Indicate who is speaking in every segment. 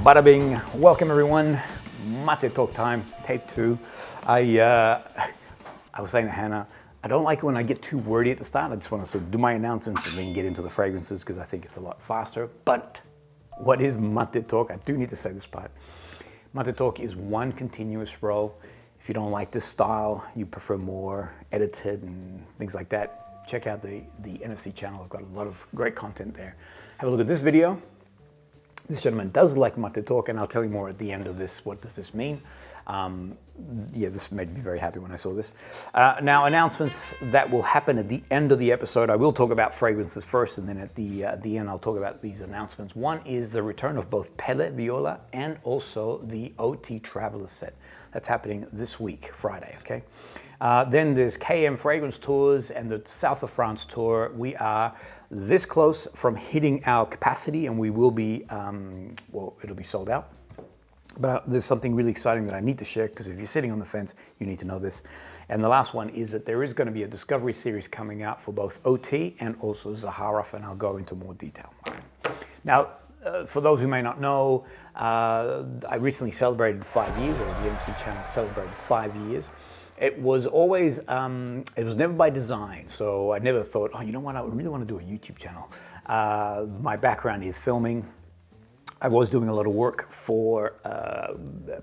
Speaker 1: Bada bing. Welcome everyone. Maté talk time, tape 2. I was saying to Hannah, I don't like it when I get too wordy at the start. I just want to sort of do my announcements and then get into the fragrances because I think it's a lot faster. But what is Maté talk? I do need to say this part. Maté talk is one continuous row. If you don't like this style, you prefer more edited and things like that, check out the NFC channel. I've got a lot of great content there. Have a look at this video. This gentleman does like Maté talk, and I'll tell you more at the end of this. What does this mean? Yeah, this made me very happy when I saw this. Now, announcements that will happen at the end of the episode. I will talk about fragrances first, and then at the end, I'll talk about these announcements. One is the return of both Pelle, Viola, and also the OT Traveler set. That's happening this week, Friday, okay? Then there's kmfragrancetours and the South of France tour. We are this close from hitting our capacity, and we will be, well, it'll be sold out. But there's something really exciting that I need to share, because if you're sitting on the fence, you need to know this. And the last one is that there is going to be a discovery series coming out for both OT and also Zaharoff, and I'll go into more detail. All right. Now, for those who may not know, I recently celebrated 5 years, or the MC channel celebrated 5 years. It was always, it was never by design, so I never thought, oh, you know what, I really want to do a YouTube channel. My background is filming. I was doing a lot of work for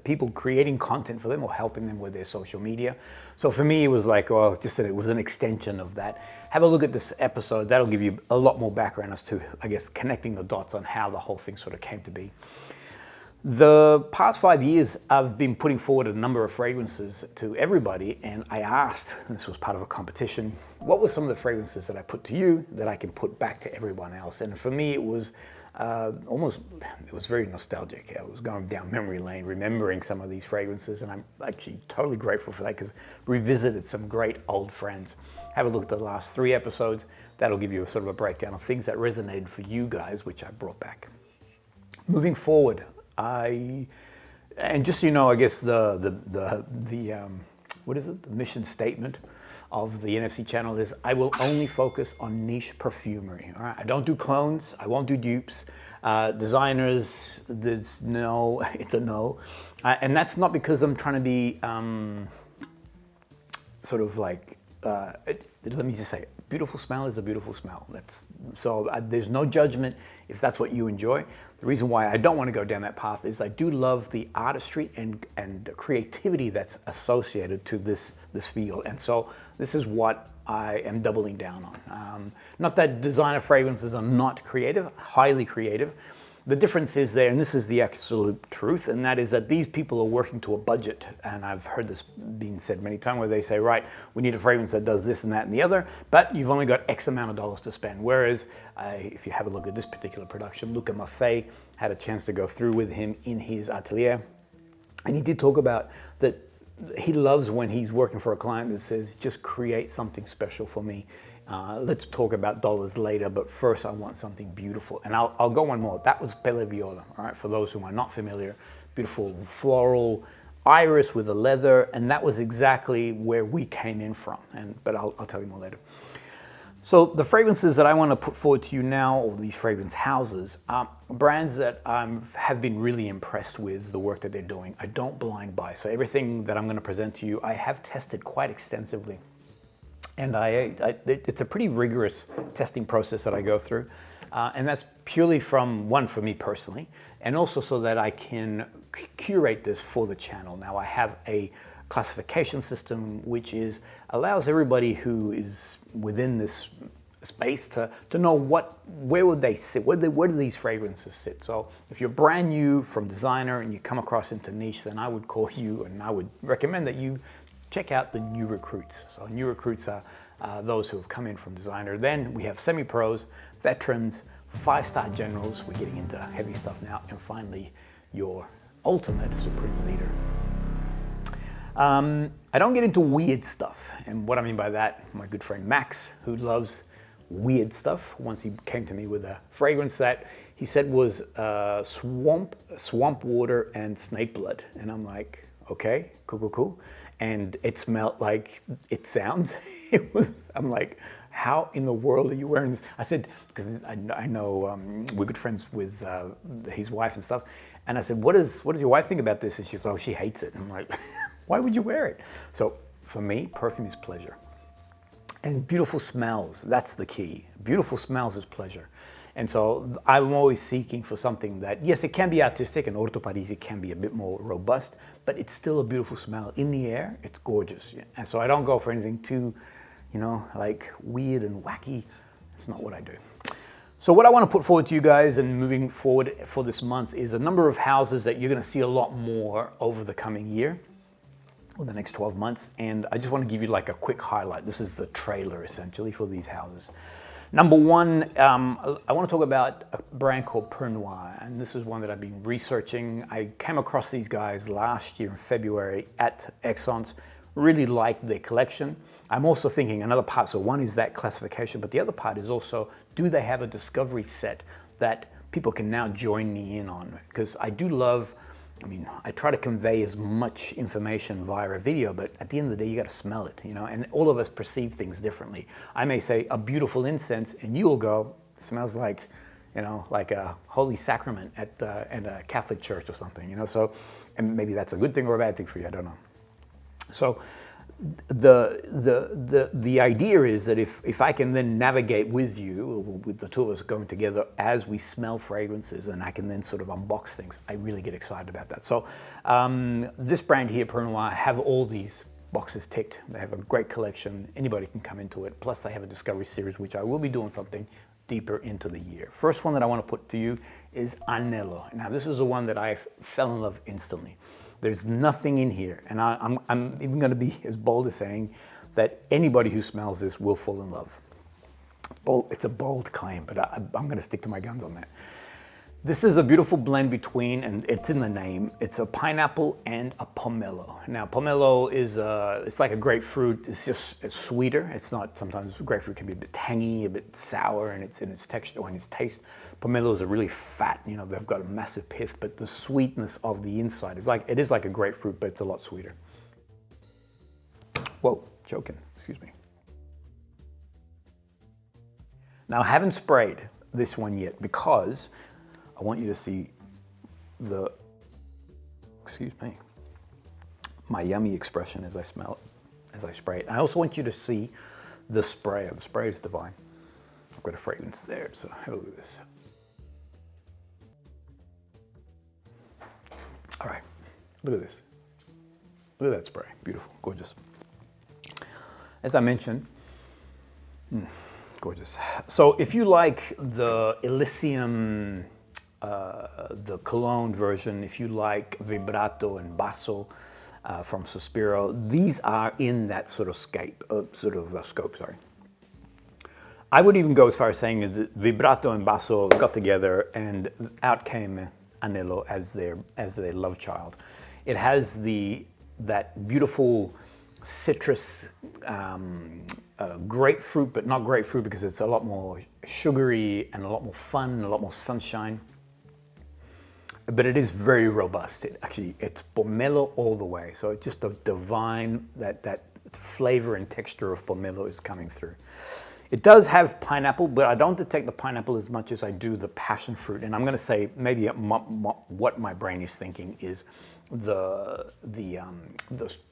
Speaker 1: people creating content for them or helping them with their social media. So for me, it was like, well, just that it was an extension of that. Have a look at this episode. That'll give you a lot more background as to, I guess, connecting the dots on how the whole thing sort of came to be. The past 5 years, I've been putting forward a number of fragrances to everybody, and I asked, and this was part of a competition, what were some of the fragrances that I put to you that I can put back to everyone else? And for me, it was it was very nostalgic. I was going down memory lane, remembering some of these fragrances, and I'm actually totally grateful for that, because revisited some great old friends. Have a look at the last 3 episodes. That'll give you a sort of a breakdown of things that resonated for you guys, which I brought back. Moving forward, and just so you know, I guess what is it? The mission statement of the NFC channel is I will only focus on niche perfumery. All right, I don't do clones. I won't do dupes. Designers, there's no. It's a no, and that's not because I'm trying to be sort of like. Let me just say, beautiful smell is a beautiful smell. There's no judgment if that's what you enjoy. The reason why I don't want to go down that path is I do love the artistry and creativity that's associated to this field. And so this is what I am doubling down on. Not that designer fragrances are not creative, highly creative. The difference is there, and this is the absolute truth, and that is that these people are working to a budget. And I've heard this being said many times, where they say, right, we need a fragrance that does this and that and the other, but you've only got X amount of dollars to spend. Whereas if you have a look at this particular production, Luca Maté, had a chance to go through with him in his atelier, and he did talk about that he loves when he's working for a client that says, just create something special for me. Let's talk about dollars later, but first I want something beautiful. And I'll go one more. That was Pelle Viola, all right? For those who are not familiar, beautiful floral iris with a leather, and that was exactly where we came in from. But I'll tell you more later. So the fragrances that I want to put forward to you now, or these fragrance houses, are brands that have been really impressed with the work that they're doing. I don't blind buy. So everything that I'm going to present to you, I have tested quite extensively. And it's a pretty rigorous testing process that I go through. And that's purely for me personally, and also so that I can curate this for the channel. Now I have a classification system which allows everybody who is within this space to know where would they sit, where do these fragrances sit. So if you're brand new from designer and you come across into niche, then I would call you, and I would recommend that you check out the new recruits. So new recruits are those who have come in from designer. Then we have semi-pros, veterans, 5-star generals. We're getting into heavy stuff now. And finally, your ultimate supreme leader. I don't get into weird stuff. And what I mean by that, my good friend Max, who loves weird stuff, once he came to me with a fragrance that he said was swamp water and snake blood. And I'm like, okay, cool. And it smelled like it sounds. I'm like, how in the world are you wearing this? I said, because I know we're good friends with his wife and stuff. And I said, what does your wife think about this? And she said, oh, she hates it. And I'm like, why would you wear it? So for me, perfume is pleasure. And beautiful smells, that's the key. Beautiful smells is pleasure. And so I'm always seeking for something that, yes, it can be artistic, and Orto Parisi can be a bit more robust, but it's still a beautiful smell. In the air, it's gorgeous. And so I don't go for anything too, like weird and wacky. That's not what I do. So what I want to put forward to you guys and moving forward for this month is a number of houses that you're going to see a lot more over the coming year, or the next 12 months. And I just want to give you like a quick highlight. This is the trailer essentially for these houses. Number one, I want to talk about a brand called PERNOIRE, and this is one that I've been researching. I came across these guys last year in February at Exxon's, really liked their collection. I'm also thinking another part, so one is that classification, but the other part is also, do they have a discovery set that people can now join me in on? Because I do love, I try to convey as much information via a video, but at the end of the day, you got to smell it, and all of us perceive things differently. I may say a beautiful incense, and you'll go, it smells like, like a holy sacrament at a Catholic church or something, so, and maybe that's a good thing or a bad thing for you, I don't know. So the idea is that if I can then navigate with you, with the two of us going together as we smell fragrances, and I can then sort of unbox things, I really get excited about that. So this brand here, PERNOIRE, have all these boxes ticked. They have a great collection. Anybody can come into it. Plus they have a discovery series, which I will be doing something deeper into the year. First one that I want to put to you is Anelo. Now this is the one that I fell in love instantly. There's nothing in here, and I'm even going to be as bold as saying that anybody who smells this will fall in love. It's a bold claim, but I'm going to stick to my guns on that. This is a beautiful blend between, and it's in the name, it's a pineapple and a pomelo. Now, pomelo is, it's like a grapefruit. It's sweeter. It's not, sometimes grapefruit can be a bit tangy, a bit sour in its texture or in its taste. Pomelos are really fat, they've got a massive pith, but the sweetness of the inside is like, it is like a grapefruit, but it's a lot sweeter. Whoa, choking, excuse me. Now I haven't sprayed this one yet because I want you to see my yummy expression as I smell it, as I spray it. I also want you to see the sprayer. The sprayer is divine. I've got a fragrance there, so have a look at this. All right, look at this. Look at that spray, beautiful, gorgeous. As I mentioned, gorgeous. So if you like the Elysium, the cologne version, if you like Vibrato and Basso from Sospiro, these are in that sort of scope, sorry. I would even go as far as saying that Vibrato and Basso got together and out came Anelo as their love child. It has that beautiful citrus, grapefruit, but not grapefruit because it's a lot more sugary and a lot more fun, a lot more sunshine. But it is very robust. It's pomelo all the way. So it's just a divine, that flavor and texture of pomelo is coming through. It does have pineapple, but I don't detect the pineapple as much as I do the passion fruit. And I'm going to say maybe what my brain is thinking is the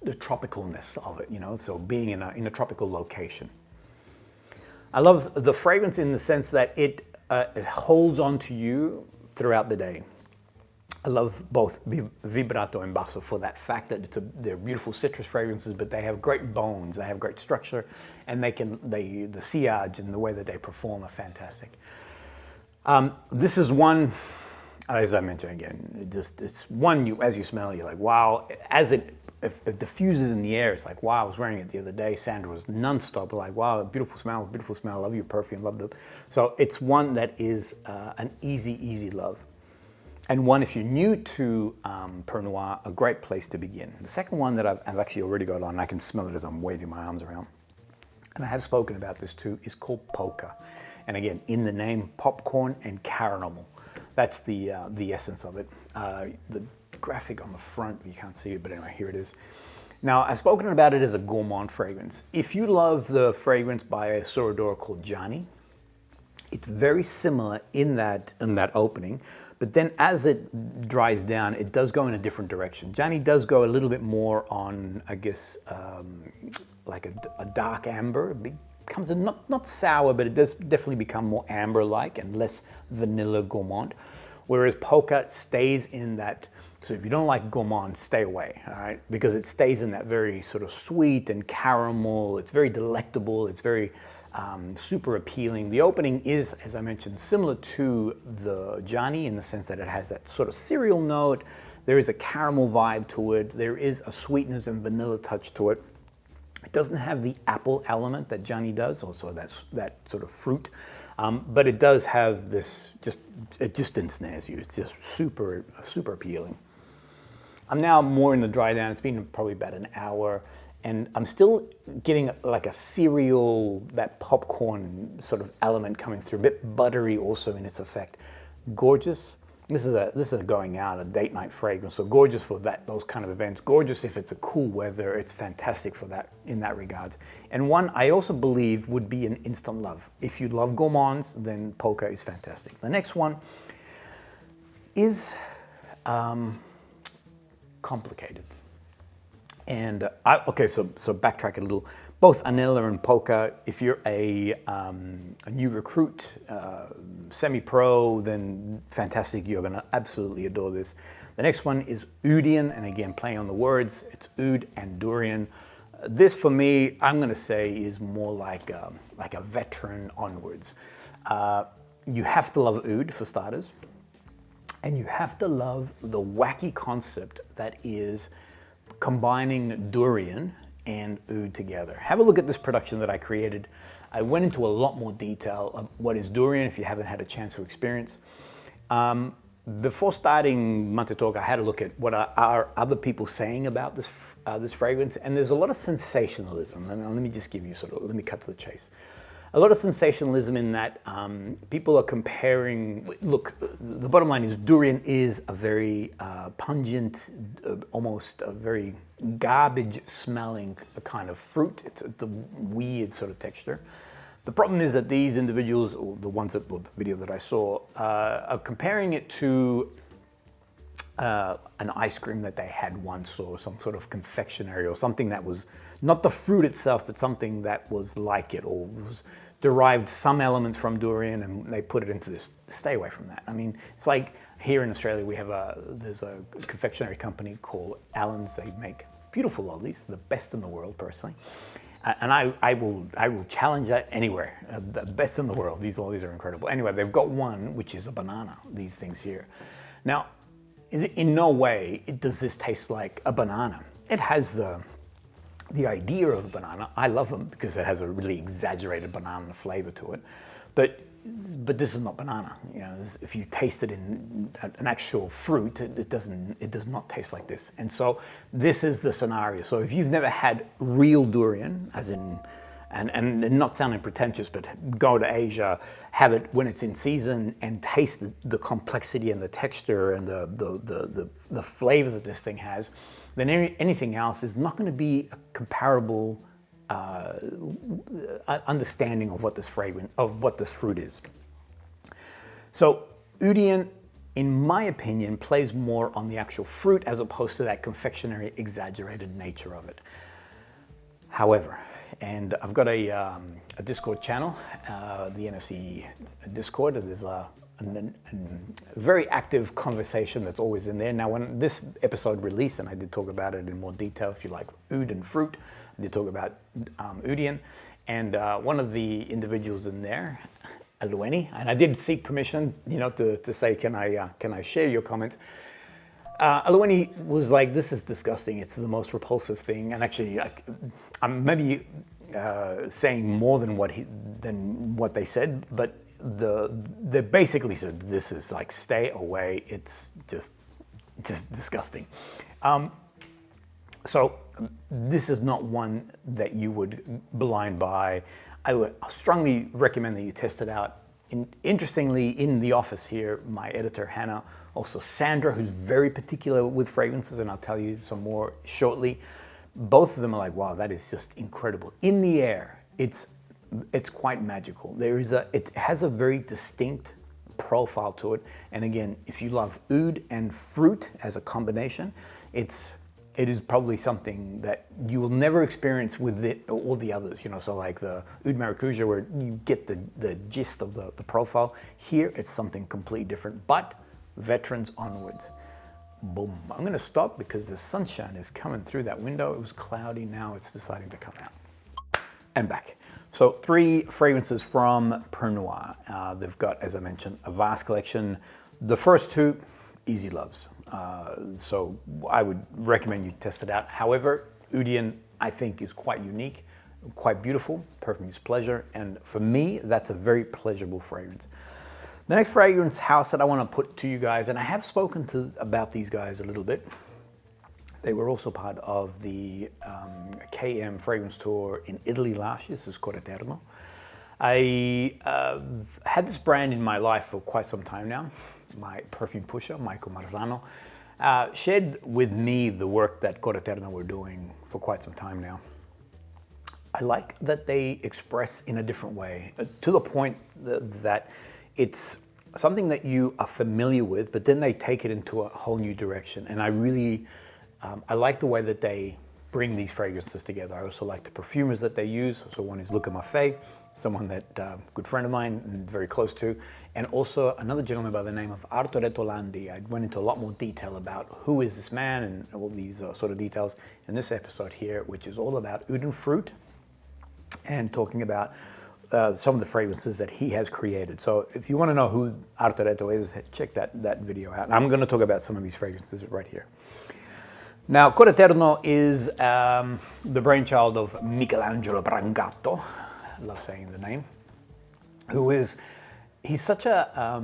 Speaker 1: tropicalness of it, so being in a tropical location. I love the fragrance in the sense that it holds on to you throughout the day. I love both Vibrato and Basso for that fact that they're beautiful citrus fragrances, but they have great bones, they have great structure, and the sillage and the way that they perform are fantastic. This is one, as I mentioned again, it's one as you smell, you're like, wow. As it diffuses in the air, it's like, wow, I was wearing it the other day. Sandra was nonstop, like, wow, beautiful smell, love your perfume, love the. So it's one that is an easy love. And one, if you're new to PERNOIRE, a great place to begin. The second one that I've actually already got on, I can smell it as I'm waving my arms around, and I have spoken about this too, is called Poka. And again, in the name, popcorn and caramel. That's the essence of it. The graphic on the front, you can't see it, but anyway, here it is. Now, I've spoken about it as a gourmand fragrance. If you love the fragrance by a Sorador called Gianni, it's very similar in that opening, but then as it dries down, it does go in a different direction. Gianni does go a little bit more on, I guess, like a dark amber. It becomes not sour, but it does definitely become more amber-like and less vanilla gourmand. Whereas Poka stays in that. So if you don't like gourmand, stay away, all right? Because it stays in that very sort of sweet and caramel. It's very delectable. It's very super appealing. The opening is, as I mentioned, similar to the Gianni in the sense that it has that sort of cereal note. There is a caramel vibe to it. There is a sweetness and vanilla touch to it. It doesn't have the apple element that Gianni does, also that sort of fruit. But it does have this, it just ensnares you. It's just super, super appealing. I'm now more in the dry down. It's been probably about an hour, and I'm still getting like a cereal, that popcorn sort of element coming through, a bit buttery also in its effect. Gorgeous. This is a going out, a date night fragrance, so gorgeous for those kind of events. Gorgeous if it's a cool weather. It's fantastic for that in that regards. And one I also believe would be an instant love. If you love gourmands, then Poka is fantastic. The next one is complicated. And so backtrack a little. Both Anelo and Poka, if you're a new recruit, semi-pro, then fantastic. You're going to absolutely adore this. The next one is Oudian, and again, playing on the words, it's oud and durian. This, for me, I'm going to say is more like a veteran onwards. You have to love oud for starters, and you have to love the wacky concept that is combining durian and oud together. Have a look at this production that I created. I went into a lot more detail of what is durian if you haven't had a chance to experience. Before starting Maté Talk, I had a look at what are other people saying about this fragrance, and there's a lot of sensationalism. Let me just give you let me cut to the chase. A lot of sensationalism in that people are comparing, look, the bottom line is durian is a very pungent, almost a very garbage smelling kind of fruit. It's a weird sort of texture. The problem is that these individuals, or the ones that, the video that I saw, are comparing it to an ice cream that they had once, or some sort of confectionery, or something that was not the fruit itself, but something that was like it, or was derived some elements from durian, and they put it into this. Stay away from that. I mean, it's like here in Australia, there's a confectionery company called Allen's. They make beautiful lollies, the best in the world, personally. And I will challenge that anywhere. The best in the world. These lollies are incredible. Anyway, they've got one which is a banana. These things here. Now, in no way does this taste like a banana. It has the idea of a banana. I love them because it has a really exaggerated banana flavor to it. But this is not banana. You know, if you taste it in an actual fruit, it does not taste like this. And so this is the scenario. So if you've never had real durian, as in, and not sounding pretentious, but go to Asia, have it when it's in season, and taste the complexity and the texture and the flavor that this thing has, then anything else is not going to be a comparable understanding of what this fruit is. So Oudian, in my opinion, plays more on the actual fruit as opposed to that confectionery exaggerated nature of it. However, and I've got a Discord channel, the NFC Discord, and there's a very active conversation that's always in there. Now, when this episode released, and I did talk about it in more detail, if you like oud and fruit, I did talk about Oudian, and one of the individuals in there, Alueni, and I did seek permission, to say, can I share your comments? Alueni was like, this is disgusting. It's the most repulsive thing. And actually, I'm maybe saying more than what they said, but they basically said, this is like, stay away. It's just disgusting. So this is not one that you would blind buy. I would strongly recommend that you test it out. Interestingly, in the office here, my editor, Hannah, also Sandra, who's very particular with fragrances, and I'll tell you some more shortly, both of them are like, wow, that is just incredible. In the air, it's quite magical. It has a very distinct profile to it. And again, if you love oud and fruit as a combination, it is probably something that you will never experience with all the others, you know, so like the oud maracuja, where you get the gist of the profile. Here, it's something completely different, but veterans onwards. Boom. I'm gonna stop because the sunshine is coming through that window. It was cloudy, now it's deciding to come out. And back. So 3 fragrances from PERNOIRE. They've got, as I mentioned, a vast collection. The first 2, easy loves. So I would recommend you test it out. However, Oudian, I think, is quite unique, quite beautiful. Perfume is pleasure, and for me, that's a very pleasurable fragrance. The next fragrance house that I want to put to you guys, and I have spoken about these guys a little bit. They were also part of the KM fragrance tour in Italy last year. This is Coreterno. I had this brand in my life for quite some time now. My perfume pusher, Michael Marzano, shared with me the work that Coreterno were doing for quite some time now. I like that they express in a different way, to the point that it's something that you are familiar with, but then they take it into a whole new direction. And I really, I like the way that they bring these fragrances together. I also like the perfumers that they use. So one is Luca Maté, someone that good friend of mine and very close to, and also another gentleman by the name of Hardkor. I went into a lot more detail about who is this man and all these sort of details in this episode here, which is all about oud and fruit, and talking about some of the fragrances that he has created. So if you want to know who Hardkor is, check that video out. And I'm going to talk about some of these fragrances right here. Now, Coreterno is the brainchild of Michelangelo Brangatto. I love saying the name. He's such a,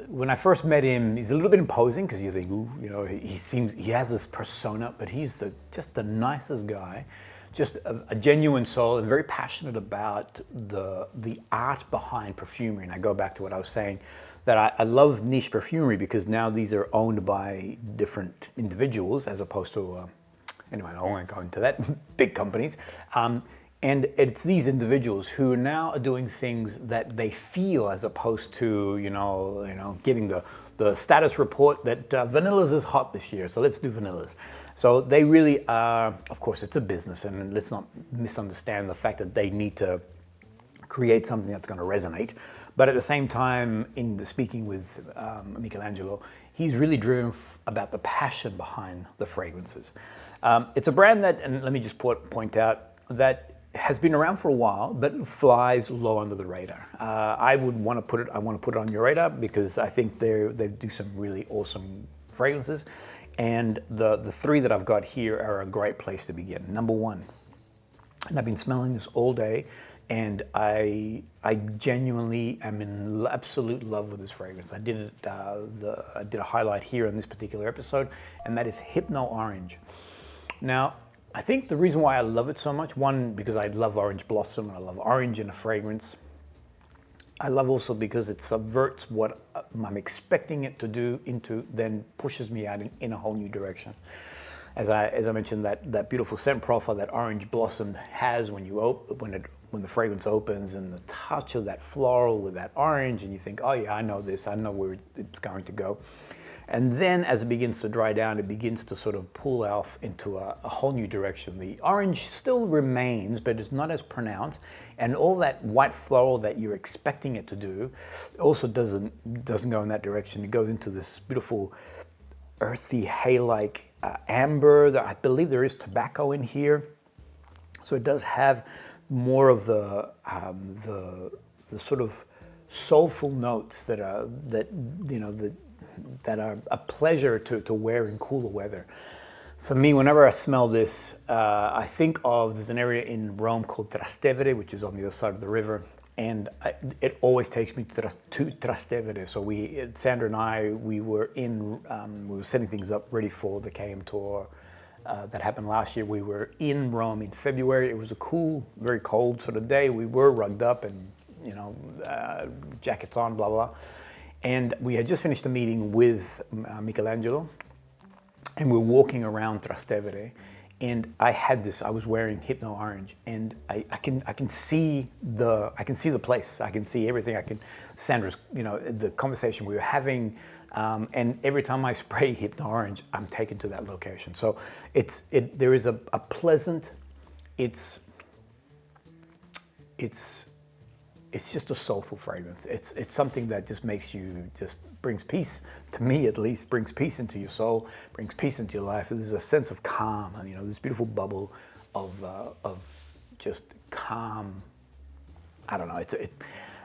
Speaker 1: when I first met him, he's a little bit imposing because you think, ooh, you know, he has this persona, but he's just the nicest guy. Just a genuine soul and very passionate about the art behind perfumery. And I go back to what I was saying, that I love niche perfumery because now these are owned by different individuals as opposed to, anyway, I won't go into that, big companies. And it's these individuals who are now doing things that they feel, as opposed to, you know, giving the status report that vanillas is hot this year, so let's do vanillas. So they really are, of course, it's a business, and let's not misunderstand the fact that they need to create something that's going to resonate. But at the same time, in speaking with Michelangelo, he's really driven about the passion behind the fragrances. It's a brand that, and let me just point out, that has been around for a while, but flies low under the radar. I want to put it on your radar because I think they do some really awesome fragrances. And the 3 that I've got here are a great place to begin. Number 1, and I've been smelling this all day, and I genuinely am in absolute love with this fragrance. I did a highlight here in this particular episode, and that is Hypnorange. Now, I think the reason why I love it so much, one, because I love orange blossom, and I love orange in a fragrance. I love also because it subverts what I'm expecting it to do into, then pushes me out in a whole new direction. As I mentioned, that beautiful scent profile that orange blossom has when the fragrance opens, and the touch of that floral with that orange, and you think, oh yeah, I know this, I know where it's going to go. And then as it begins to dry down, it begins to sort of pull off into a whole new direction. The orange still remains, but it's not as pronounced. And all that white floral that you're expecting it to do also doesn't go in that direction. It goes into this beautiful earthy hay-like amber. I believe there is tobacco in here. So it does have more of the sort of soulful notes that are a pleasure to wear in cooler weather. For me, whenever I smell this, I think of, there's an area in Rome called Trastevere, which is on the other side of the river, and it always takes me to Trastevere. So Sandra and I, we were setting things up ready for the KM tour that happened last year. We were in Rome in February. It was a cool, very cold sort of day. We were rugged up and, jackets on, blah, blah. And we had just finished a meeting with Michelangelo, and we're walking around Trastevere, And I had this. I was wearing Hypnorange, and I can see the place. I can see everything. Sandra's, the conversation we were having, and every time I spray Hypnorange, I'm taken to that location. So there is a pleasant. It's just a soulful fragrance. It's something that just brings peace, to me at least, brings peace into your soul, brings peace into your life. There's a sense of calm, this beautiful bubble of just calm. I don't know,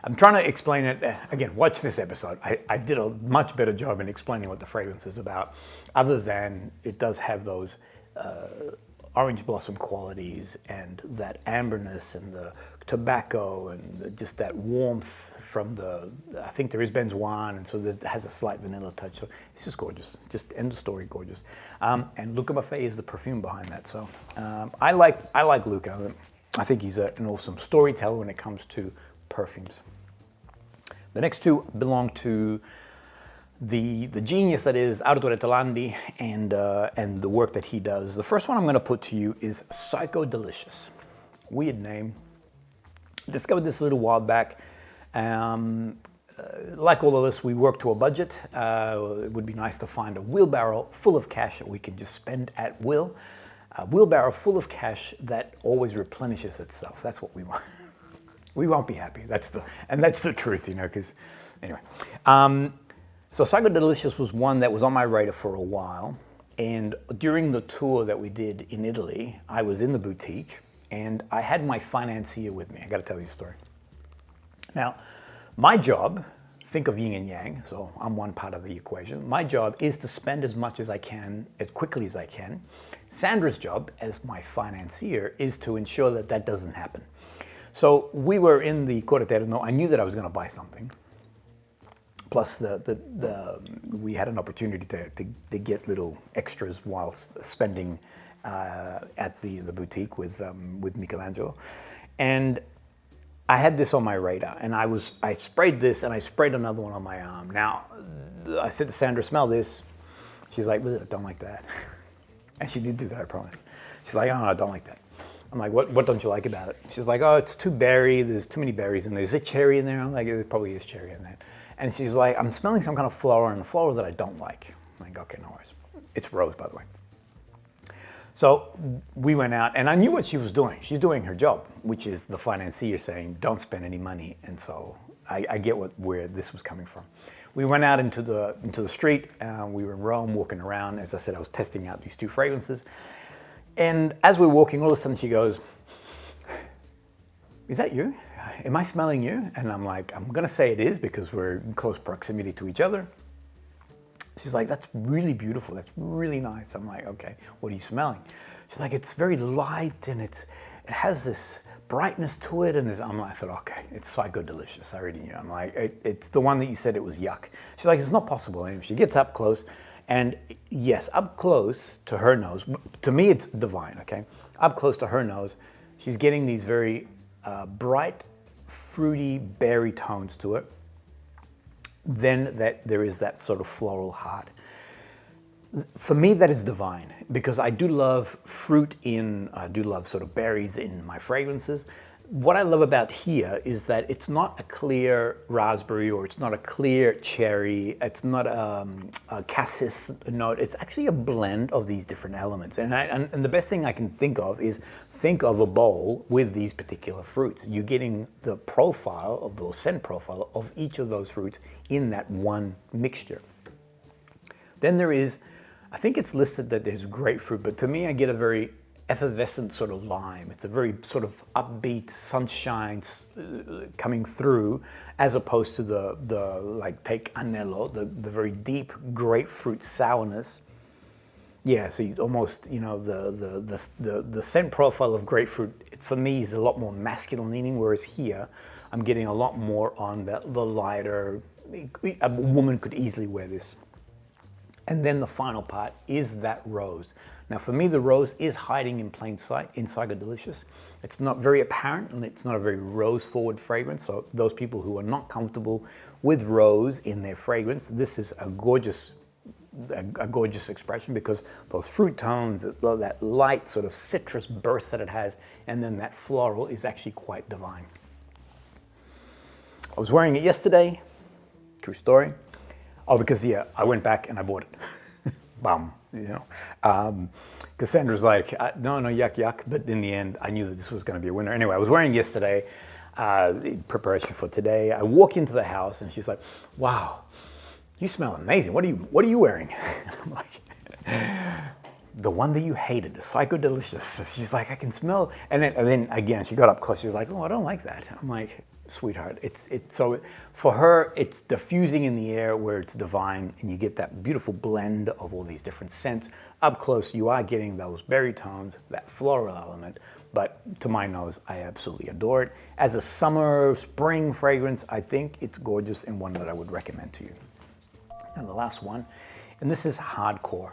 Speaker 1: I'm trying to explain it. Again, watch this episode. I did a much better job in explaining what the fragrance is about, other than it does have those orange blossom qualities and that amberness and the tobacco and just that warmth from I think there is benzoin, and so it has a slight vanilla touch. So it's just gorgeous. Just end of story, gorgeous. And Luca Maté is the perfume behind that. So I like Luca. I think he's an awesome storyteller when it comes to perfumes. The next two belong to the genius that is Arturo Talandi and the work that he does. The first one I'm going to put to you is Psychedelicious. Weird name. Discovered this a little while back. Like all of us, we work to a budget. It would be nice to find a wheelbarrow full of cash that we can just spend at will. A wheelbarrow full of cash that always replenishes itself. That's what we want. We won't be happy. That's the truth, because anyway. So Psychedelicious was one that was on my radar for a while. And during the tour that we did in Italy, I was in the boutique and I had my financier with me. I got to tell you a story. Now, my job, think of yin and yang, so I'm one part of the equation. My job is to spend as much as I can, as quickly as I can. Sandra's job, as my financier, is to ensure that that doesn't happen. So we were in the Coreterno. I knew that I was going to buy something. Plus, we had an opportunity to get little extras while spending at the boutique with Michelangelo. And I had this on my radar, and I sprayed this, and I sprayed another one on my arm. Now, I said to Sandra, smell this. She's like, I don't like that. And she did do that, I promise. She's like, oh, no, I don't like that. I'm like, what don't you like about it? She's like, oh, it's too berry. There's too many berries in there. Is it cherry in there? I'm like, there probably is cherry in there. And she's like, I'm smelling some kind of flower, and the flower that I don't like. I'm like, okay, no worries. It's rose, by the way. So we went out, and I knew what she was doing. She's doing her job, which is the financier saying, don't spend any money. And so I get where this was coming from. We went out into the street. We were in Rome, walking around. As I said, I was testing out these two fragrances. And as we're walking, all of a sudden she goes, is that you? Am I smelling you? And I'm like, I'm going to say it is because we're in close proximity to each other. She's like, that's really beautiful. That's really nice. I'm like, okay, what are you smelling? She's like, it's very light and it has this brightness to it. And I thought, okay, it's Psychedelicious. I already knew. I'm like, it's the one that you said it was yuck. She's like, it's not possible. And she gets up close. And yes, up close to her nose, to me it's divine, okay? Up close to her nose, she's getting these very bright, fruity berry tones to it. Then there is that sort of floral heart. For me, that is divine because I do love fruit I do love sort of berries in my fragrances. What I love about here is that it's not a clear raspberry or it's not a clear cherry. It's not a cassis note. It's actually a blend of these different elements. And the best thing I can think of is think of a bowl with these particular fruits. You're getting the profile of the scent profile of each of those fruits in that one mixture. Then there is, I think it's listed that there's grapefruit, but to me I get a very effervescent sort of lime. It's a very sort of upbeat sunshine coming through, as opposed to the like take Anelo, the very deep grapefruit sourness. Yeah, so you almost, the scent profile of grapefruit for me is a lot more masculine leaning, whereas here I'm getting a lot more on the lighter. A woman could easily wear this. And then the final part is that rose. Now for me, the rose is hiding in plain sight in Psychedelicious. It's not very apparent and it's not a very rose-forward fragrance. So those people who are not comfortable with rose in their fragrance, this is a gorgeous a gorgeous expression because those fruit tones, that light sort of citrus burst that it has, and then that floral is actually quite divine. I was wearing it yesterday, true story. Oh, because yeah, I went back and I bought it. Bum, you know. Cassandra's like, no, yuck, yuck. But in the end, I knew that this was going to be a winner. Anyway, I was wearing it yesterday in preparation for today. I walk into the house and she's like, wow, you smell amazing. What are you wearing? And I'm like, the one that you hated, the Psychedelicious. She's like, I can smell. And then again, she got up close. She's like, oh, I don't like that. I'm like, sweetheart, so for her, it's diffusing in the air where it's divine, and you get that beautiful blend of all these different scents. Up close, you are getting those berry tones, that floral element, but to my nose, I absolutely adore it. As a summer, spring fragrance, I think it's gorgeous and one that I would recommend to you. And the last one, and this is Hardkor.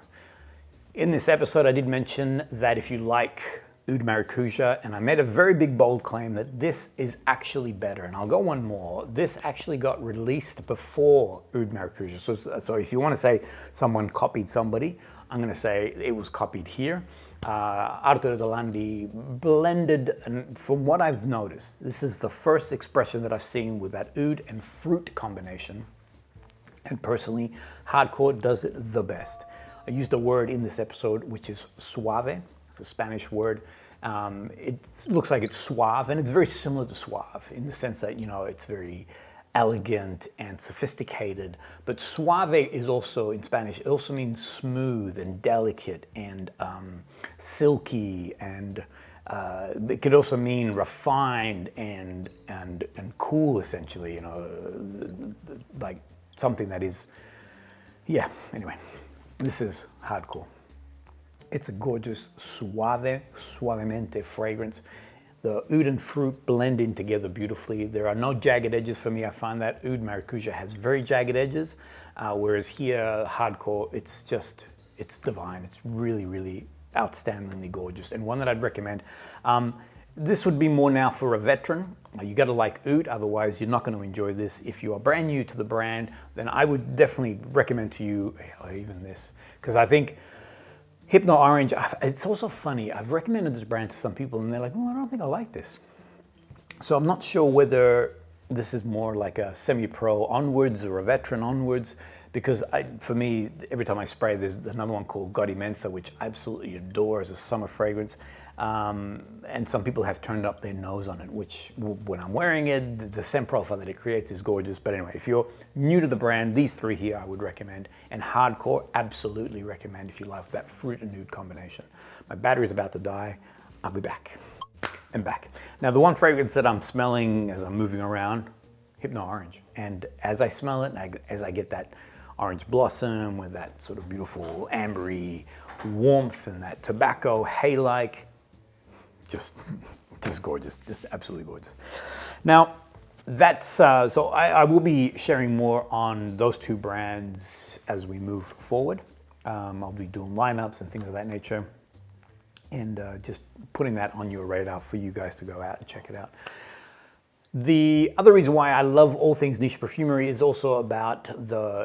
Speaker 1: In this episode, I did mention that if you like Oud Maracuja, and I made a very big bold claim that this is actually better, and I'll go one more. This actually got released before Oud Maracuja, so if you want to say someone copied somebody, I'm going to say it was copied here. Arturo Delandi blended, and from what I've noticed, this is the first expression that I've seen with that oud and fruit combination, and personally, Hardkor does it the best. I used a word in this episode which is suave. It's a Spanish word. It looks like it's suave, and it's very similar to suave in the sense that, you know, it's very elegant and sophisticated. But suave is also, in Spanish, it also means smooth and delicate and silky, and it could also mean refined and cool, essentially, you know, like something that is, yeah, anyway, this is Hardkor. It's a gorgeous, suavemente fragrance. The oud and fruit blend in together beautifully. There are no jagged edges for me. I find that Oud Maracuja has very jagged edges, whereas here, Hardkor, it's divine. It's really, really outstandingly gorgeous, and one that I'd recommend. This would be more now for a veteran. You got to like oud, otherwise you're not going to enjoy this. If you are brand new to the brand, then I would definitely recommend to you, even this, because I think Hypnorange, it's also funny, I've recommended this brand to some people and they're like, oh, I don't think I like this. So I'm not sure whether this is more like a semi-pro onwards or a veteran onwards, because for me, every time I spray, there's another one called Gaudy Mentha, which I absolutely adore as a summer fragrance. And some people have turned up their nose on it, which when I'm wearing it, the scent profile that it creates is gorgeous. But anyway, if you're new to the brand, these three here I would recommend. And Hardkor, absolutely recommend if you love that fruit and nude combination. My battery's about to die. I'll be back. And back. Now, the one fragrance that I'm smelling as I'm moving around, Hypnorange. And as I smell it, as I get that orange blossom with that sort of beautiful ambery warmth and that tobacco hay-like, just gorgeous, just absolutely gorgeous. Now, that's, so I will be sharing more on those two brands as we move forward. I'll be doing lineups and things of that nature, and just putting that on your radar for you guys to go out and check it out. The other reason why I love all things niche perfumery is also about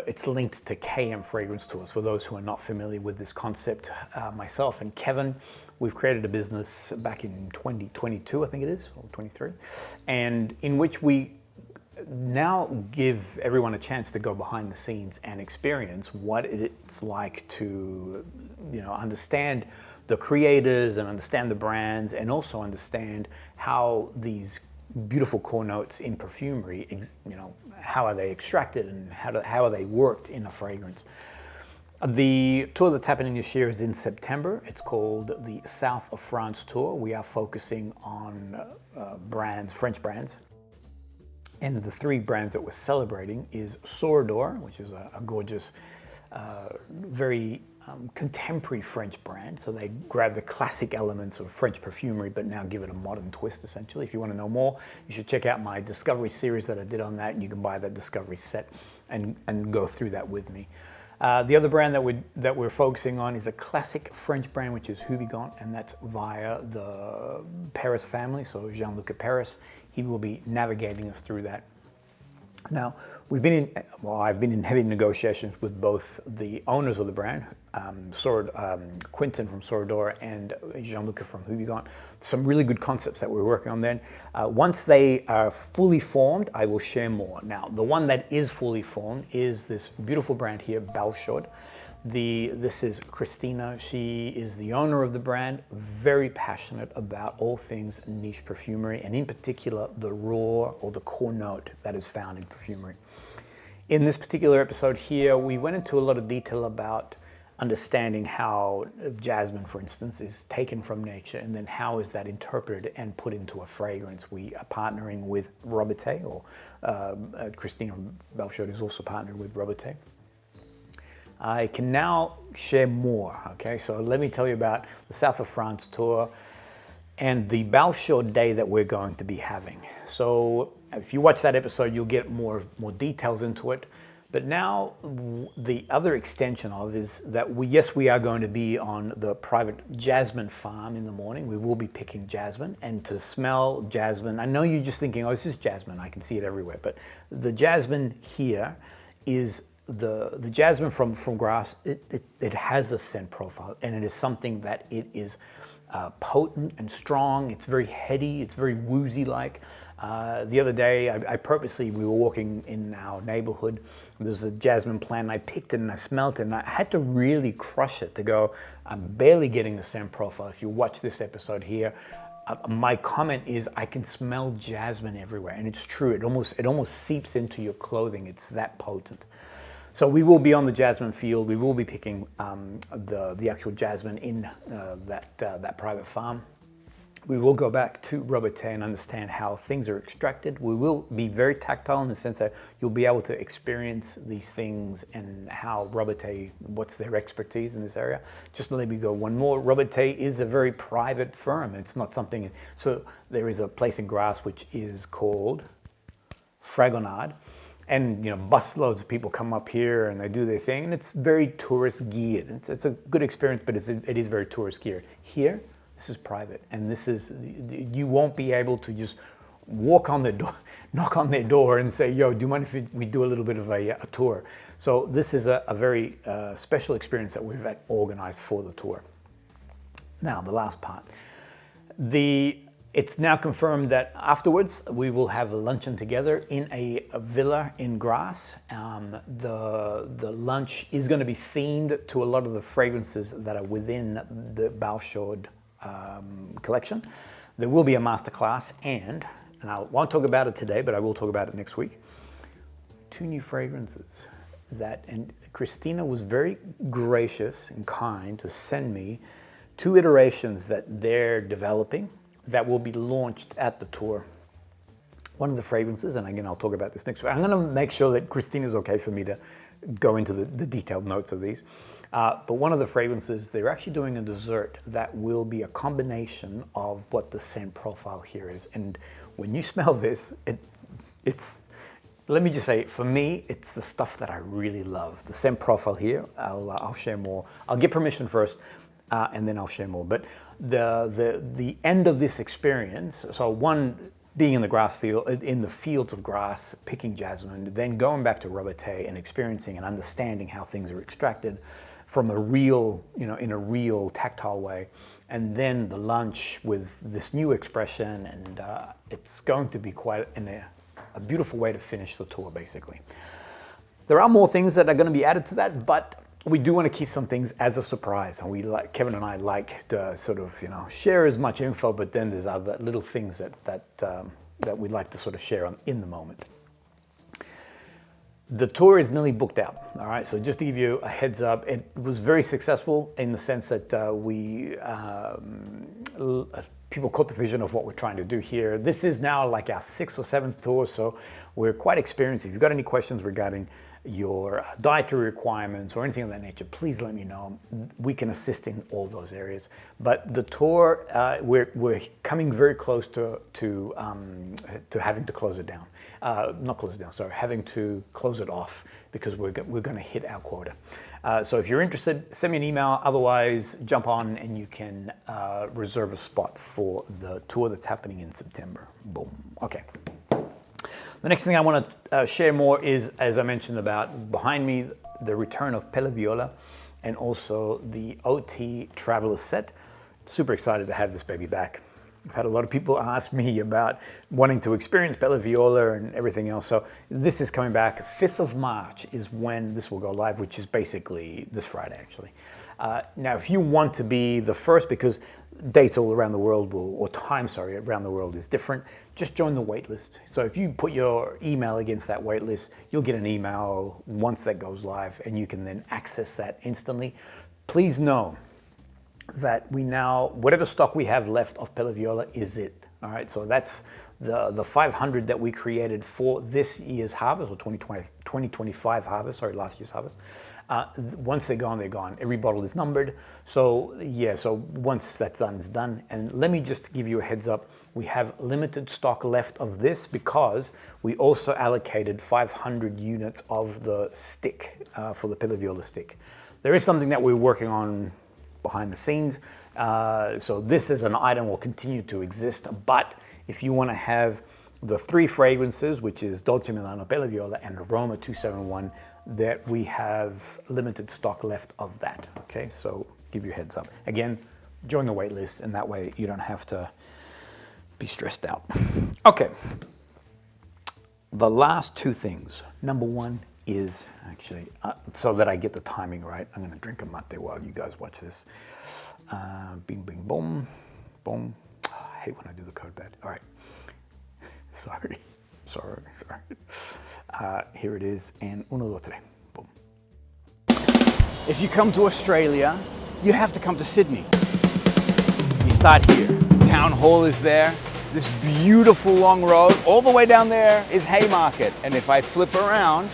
Speaker 1: it's linked to kmfragrancetours. For those who are not familiar with this concept, myself and Kevin, we've created a business back in 2022, I think it is, or 23, and in which we now give everyone a chance to go behind the scenes and experience what it's like to, you know, understand the creators and understand the brands, and also understand how these beautiful core notes in perfumery, you know, how are they extracted and how are they worked in a fragrance. The tour that's happening this year is in September. It's called the South of France Tour. We are focusing on brands, French brands. And the three brands that we're celebrating is Sourdor, which is a gorgeous, very contemporary French brand. So they grab the classic elements of French perfumery, but now give it a modern twist, essentially. If you want to know more, you should check out my Discovery series that I did on that. You can buy that Discovery set and go through that with me. The other brand that we're focusing on is a classic French brand, which is Houbigant, and that's via the Paris family, so Jean-Luc Paris. He will be navigating us through that. Now, I've been in heavy negotiations with both the owners of the brand, Quentin from Sorador and Gianluca from Oudian. Some really good concepts that we're working on then. Once they are fully formed, I will share more. Now, the one that is fully formed is this beautiful brand here, Balshod. This is Christina. She is the owner of the brand, very passionate about all things niche perfumery, and in particular, the raw or the core note that is found in perfumery. In this particular episode here, we went into a lot of detail about understanding how jasmine, for instance, is taken from nature, and then how is that interpreted and put into a fragrance. We are partnering with Robertet, or Christina Balshod is also partnered with Robertet. I can now share more, okay? So let me tell you about the South of France tour and the Balshod day that we're going to be having. So if you watch that episode, you'll get more details into it. But now the other extension of is that we are going to be on the private jasmine farm in the morning. We will be picking jasmine, and to smell jasmine, I know you're just thinking, oh, this is jasmine. I can see it everywhere. But the jasmine here is the jasmine from Grasse. It has a scent profile, and it is something that it is potent and strong. It's very heady. It's very woozy-like. The other day, we were walking in our neighborhood. There's a jasmine plant. I picked it and I smelled it, and I had to really crush it to go, I'm barely getting the scent profile. If you watch this episode here, my comment is I can smell jasmine everywhere, and it's true. It almost seeps into your clothing. It's that potent. So we will be on the jasmine field. We will be picking the actual jasmine in that private farm. We will go back to Robertet and understand how things are extracted. We will be very tactile in the sense that you'll be able to experience these things and how Robertet, what's their expertise in this area. Just to let me go one more. Robertet is a very private firm. It's not something, so there is a place in Grasse which is called Fragonard. And busloads of people come up here and they do their thing, and it's very tourist geared. It's a good experience, but it is very tourist geared. Here, this is private, and you won't be able to just walk on their door, knock on their door, and say, "Yo, do you mind if we do a little bit of a tour?" So this is a very special experience that we've organized for the tour. Now, the last part, It's now confirmed that afterwards we will have a luncheon together in a villa in Grasse. The lunch is going to be themed to a lot of the fragrances that are within the Balshod collection. There will be a masterclass, and I won't talk about it today, but I will talk about it next week. 2 new fragrances and Christina was very gracious and kind to send me 2 iterations that they're developing that will be launched at the tour. One of the fragrances, and again, I'll talk about this next week. I'm going to make sure that Christina's okay for me to go into the detailed notes of these. But one of the fragrances, they're actually doing a dessert that will be a combination of what the scent profile here is. And when you smell this, let me just say, for me, it's the stuff that I really love. The scent profile here, I'll share more. I'll get permission first, and then I'll share more. But the end of this experience, so one, being in the Grasse field, in the fields of Grasse, picking jasmine, then going back to Robertet and experiencing and understanding how things are extracted from a real, in a real tactile way, and then the lunch with this new expression, and it's going to be quite a beautiful way to finish the tour, basically. There are more things that are going to be added to that, but we do want to keep some things as a surprise, and Kevin and I like to sort of share as much info, but then there's other little things that we'd like to sort of share in the moment. The tour is nearly booked out. All right, so just to give you a heads up, it was very successful in the sense that people caught the vision of what we're trying to do here. This is now like our 6th or 7th tour, so we're quite experienced. If you've got any questions regarding your dietary requirements or anything of that nature, please let me know. We can assist in all those areas. But the tour, we're coming very close to having to close it down. Not close it down, sorry, having to close it off because we're going to hit our quota. So if you're interested, send me an email. Otherwise, jump on and you can reserve a spot for the tour that's happening in September. Boom. Okay. The next thing I want to share more is, as I mentioned about behind me, the return of Pelle Viola and also the OT Traveler set. Super excited to have this baby back. I've had a lot of people ask me about wanting to experience Pelle Viola and everything else. So this is coming back. 5th of March is when this will go live, which is basically this Friday, actually. Now, if you want to be the first, because dates all around the world or time, sorry, around the world is different, just join the wait list. So if you put your email against that wait list, you'll get an email once that goes live, and you can then access that instantly. Please know that we now, whatever stock we have left of Pelle Viola is it. All right, so that's the 500 that we created for this year's harvest, or 2025 harvest, sorry, last year's harvest. Once they're gone, they're gone. Every bottle is numbered. So yeah, so once that's done, it's done. And let me just give you a heads up. We have limited stock left of this because we also allocated 500 units of the stick for the Pelle Viola stick. There is something that we're working on behind the scenes. So this as an item will continue to exist, but if you want to have the 3 fragrances, which is Dolce Milano, Pelle Viola, and Aroma 271, that we have limited stock left of that, okay? So give you a heads up. Again, join the wait list, and that way you don't have to be stressed out. Okay, the last 2 things. Number 1 is actually, so that I get the timing right, I'm gonna drink a mate while you guys watch this. Bing, bing, boom, boom. Oh, I hate when I do the code bad. All right, sorry. Here it is, and 1, 2, 3, boom.
Speaker 2: If you come to Australia, you have to come to Sydney. You start here. Town Hall is there. This beautiful long road. All the way down there is Haymarket. And if I flip around,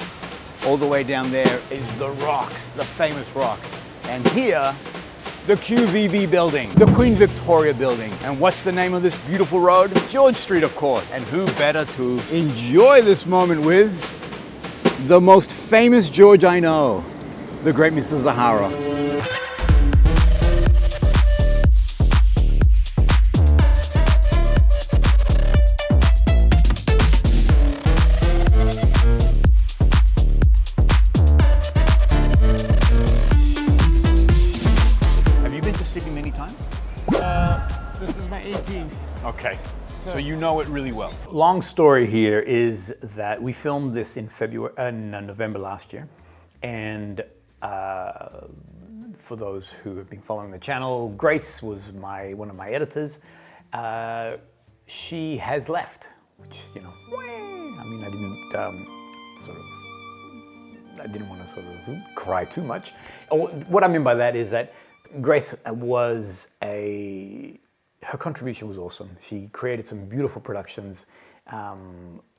Speaker 2: all the way down there is the Rocks, the famous Rocks. And here, the QVB building, the Queen Victoria building. And what's the name of this beautiful road? George Street, of course. And who better to enjoy this moment with the most famous George I know, the great Mr. Zaharoff. Sydney many times?
Speaker 3: This is my 18th.
Speaker 2: Okay, so you know it really well.
Speaker 1: Long story here is that we filmed this in November last year, and for those who have been following the channel, Grace was one of my editors. She has left, which, you know, I mean, I didn't want to sort of cry too much. What I mean by that is that Grace her contribution was awesome. She created some beautiful productions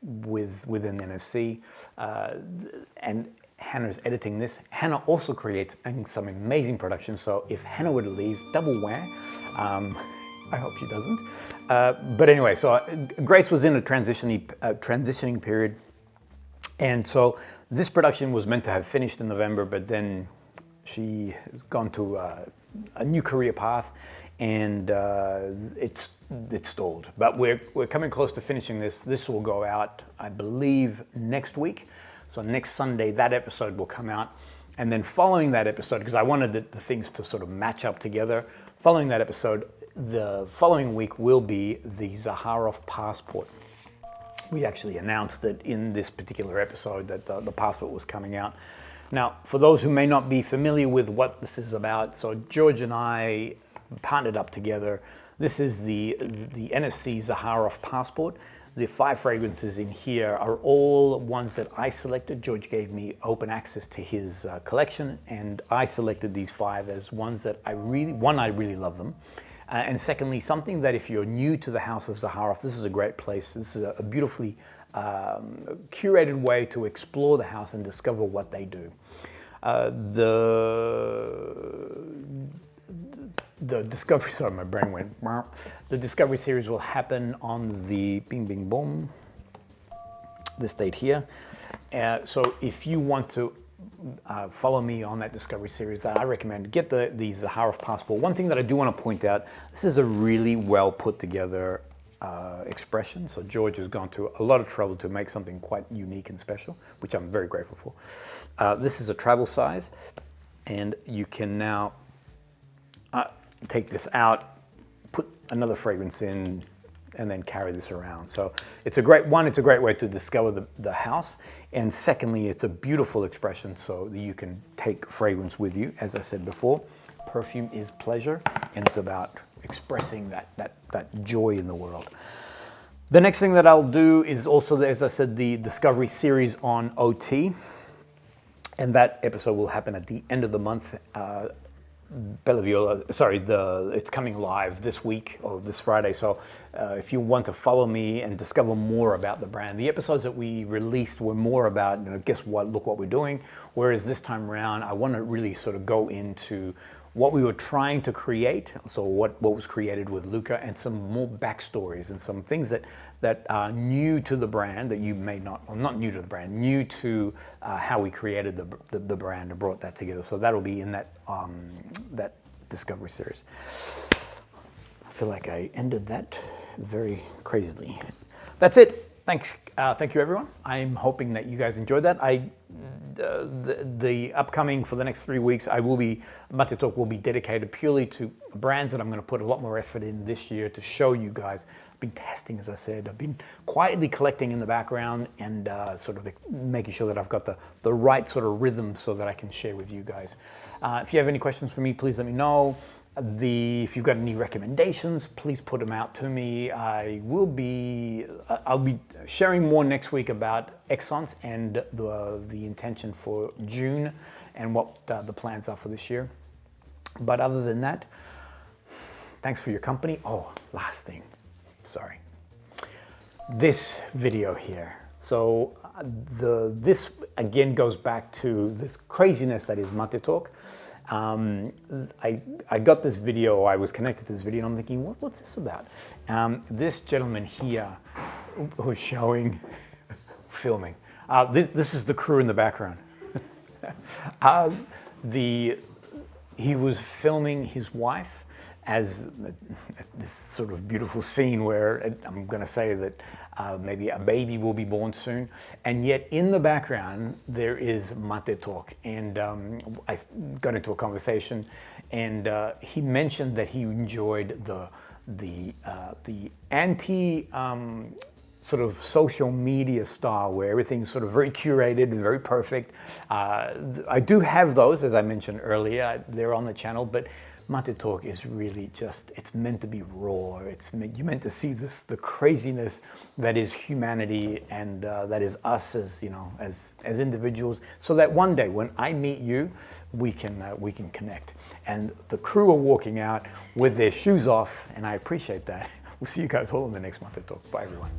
Speaker 1: within NFC, and Hannah's editing this. Hannah also creates some amazing productions, so if Hannah were to leave, double whammy. I hope she doesn't. But anyway, so Grace was in a transitioning period, and so this production was meant to have finished in November, but then she has gone to a new career path, and it's stalled. But we're coming close to finishing this. This will go out, I believe, next week. So next Sunday, that episode will come out. And then following that episode, because I wanted the things to sort of match up together, following that episode, the following week will be the Zaharoff Passport. We actually announced it in this particular episode that the passport was coming out. Now, for those who may not be familiar with what this is about, so George and I partnered up together. This is the NFC Zaharoff Passport. The 5 fragrances in here are all ones that I selected. George gave me open access to his collection, and I selected these 5 as ones that I really love them. And secondly, something that if you're new to the house of Zaharoff, this is a great place. This is a beautifully curated way to explore the house and discover what they do. The Discovery, sorry, my brain went. The Discovery series will happen on the bing, bing, boom, this date here. So if you want to follow me on that Discovery series, that I recommend, get the Zaharoff Passport. One thing that I do want to point out, this is a really well put together expression. So George has gone to a lot of trouble to make something quite unique and special, which I'm very grateful for. This is a travel size, and you can now take this out, put another fragrance in, and then carry this around. So it's a great way to discover the house. And secondly, it's a beautiful expression so that you can take fragrance with you. As I said before, perfume is pleasure, and it's about expressing that joy in the world. The next thing that I'll do is also, as I said, the Discovery series on OT. And that episode will happen at the end of the month. Pelle Viola, sorry, it's coming live this week or this Friday. So if you want to follow me and discover more about the brand, the episodes that we released were more about, guess what, look what we're doing. Whereas this time around, I want to really sort of go into what we were trying to create, so what was created with Luca, and some more backstories and some things that are new to the brand that you may not, or not new to the brand, new to how we created the brand and brought that together. So that'll be in that Discovery series. I feel like I ended that very crazily. That's it. Thank you, everyone. I'm hoping that you guys enjoyed that. The upcoming, for the next 3 weeks, Maté Talk will be dedicated purely to brands that I'm going to put a lot more effort in this year to show you guys. I've been testing, as I said. I've been quietly collecting in the background and sort of making sure that I've got the right sort of rhythm so that I can share with you guys. If you have any questions for me, please let me know. If you've got any recommendations, please put them out to me. I'll be sharing more next week about Exxons and the intention for June and what the plans are for this year. But other than that, thanks for your company. Oh, last thing, sorry. This video here. So this again goes back to this craziness that is Maté Talk. I got this video, I was connected to this video, and I'm thinking, what's this about? This gentleman here who's filming. This is the crew in the background. He was filming his wife as this sort of beautiful scene where I'm going to say that maybe a baby will be born soon, and yet in the background there is Maté Talk, and I got into a conversation, and he mentioned that he enjoyed the anti sort of social media style where everything's sort of very curated and very perfect. I do have those, as I mentioned earlier, they're on the channel, but Maté Talk is really just, it's meant to be raw. You're meant to see the craziness that is humanity and that is us as individuals, so that one day when I meet you, we can connect. And the crew are walking out with their shoes off, and I appreciate that. We'll see you guys all in the next Maté Talk. Bye, everyone.